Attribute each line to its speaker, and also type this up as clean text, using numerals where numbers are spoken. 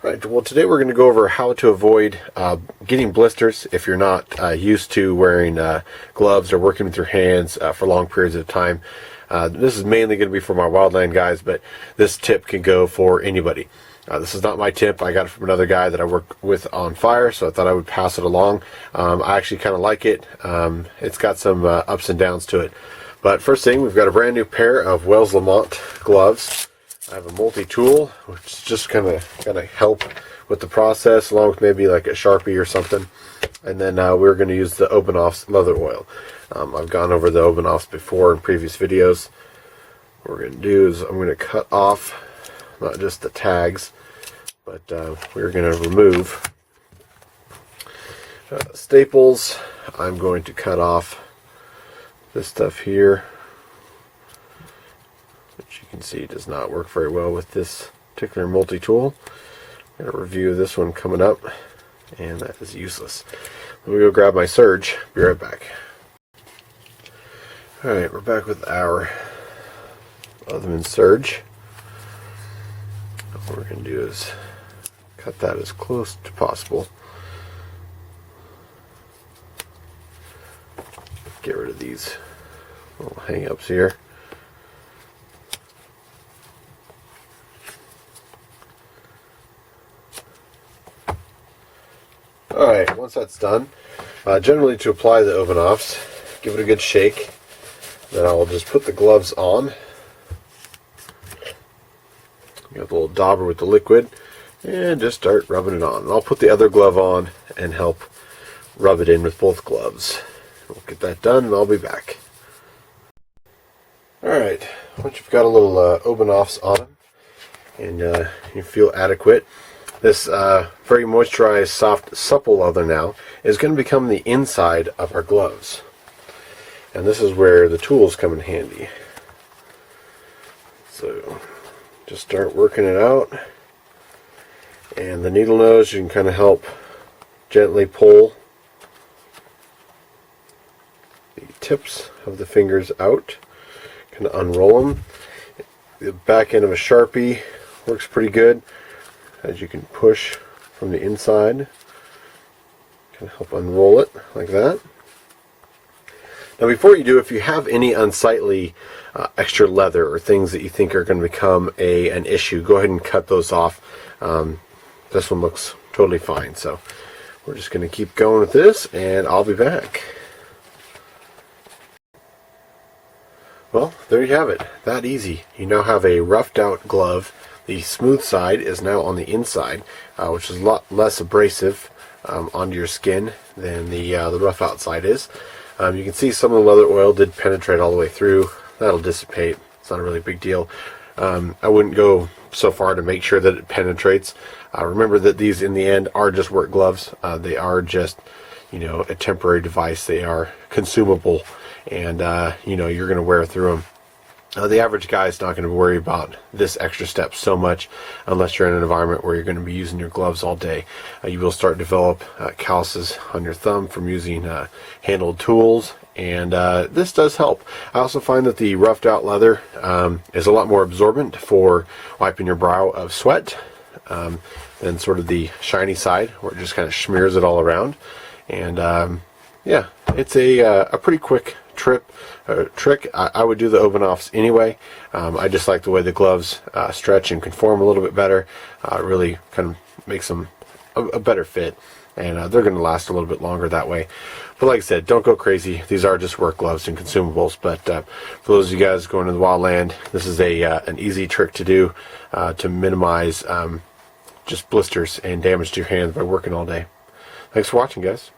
Speaker 1: Right, well today we're going to go over how to avoid getting blisters if you're not used to wearing gloves or working with your hands for long periods of time. This is mainly going to be for my wildland guys, but this tip can go for anybody. This is not my tip. I got it from another guy that I work with on fire, so I thought I would pass it along. I actually kind of like it. It's got some ups and downs to it. But first thing, we've got a brand new pair of Wells Lamont gloves. I have a multi-tool, which is just kind of help with the process, along with maybe like a Sharpie or something. And then we're going to use the Obanoff's leather oil. I've gone over the Obanoff's before in previous videos. What we're going to do is I'm going to cut off not just the tags, but we're going to remove staples. I'm going to cut off this stuff here, which you can see does not work very well with this particular multi-tool. I'm going to review this one coming up, and that is useless. Let me go grab my surge. Be right back. Alright, we're back with our Leatherman surge. What we're going to do is cut that as close to possible. Get rid of these little hang-ups here. Alright, once that's done, generally to apply the Obanoff's, give it a good shake. Then I'll just put the gloves on. Got the little dauber with the liquid, and just start rubbing it on. And I'll put the other glove on and help rub it in with both gloves. We'll get that done and I'll be back. Alright, once you've got a little Obanoff's on them and you feel adequate, this very moisturized, soft, supple leather now is going to become the inside of our gloves. And this is where the tools come in handy. So just start working it out, and the needle nose, you can kind of help gently pull the tips of the fingers out, kind of unroll them. The back end of a Sharpie works pretty good, as you can push from the inside, kind of help unroll it like that. Now before you do, if you have any unsightly extra leather or things that you think are going to become an issue, go ahead and cut those off. This one looks totally fine, so we're just going to keep going with this, and I'll be back. Well, there you have it. That easy. You now have a roughed out glove. The smooth side is now on the inside, which is a lot less abrasive onto your skin than the rough outside is. You can see some of the leather oil did penetrate all the way through. That'll dissipate. It's not a really big deal. I wouldn't go so far to make sure that it penetrates. Remember that these in the end are just work gloves. They are just, a temporary device. They are consumable, and you're going to wear through them. The average guy is not going to worry about this extra step so much unless you're in an environment where you're going to be using your gloves all day. You will start to develop calluses on your thumb from using handled tools, and this does help. I also find that the roughed out leather is a lot more absorbent for wiping your brow of sweat than sort of the shiny side, where it just kind of smears it all around. And yeah, it's a pretty quick trick. I would do the Obanoff's anyway. I just like the way the gloves stretch and conform a little bit better. It really kind of makes them a better fit, and they're going to last a little bit longer that way. But like I said, don't go crazy. These are just work gloves and consumables. But for those of you guys going to the wildland, this is an easy trick to do to minimize just blisters and damage to your hands by working all day. Thanks for watching, guys.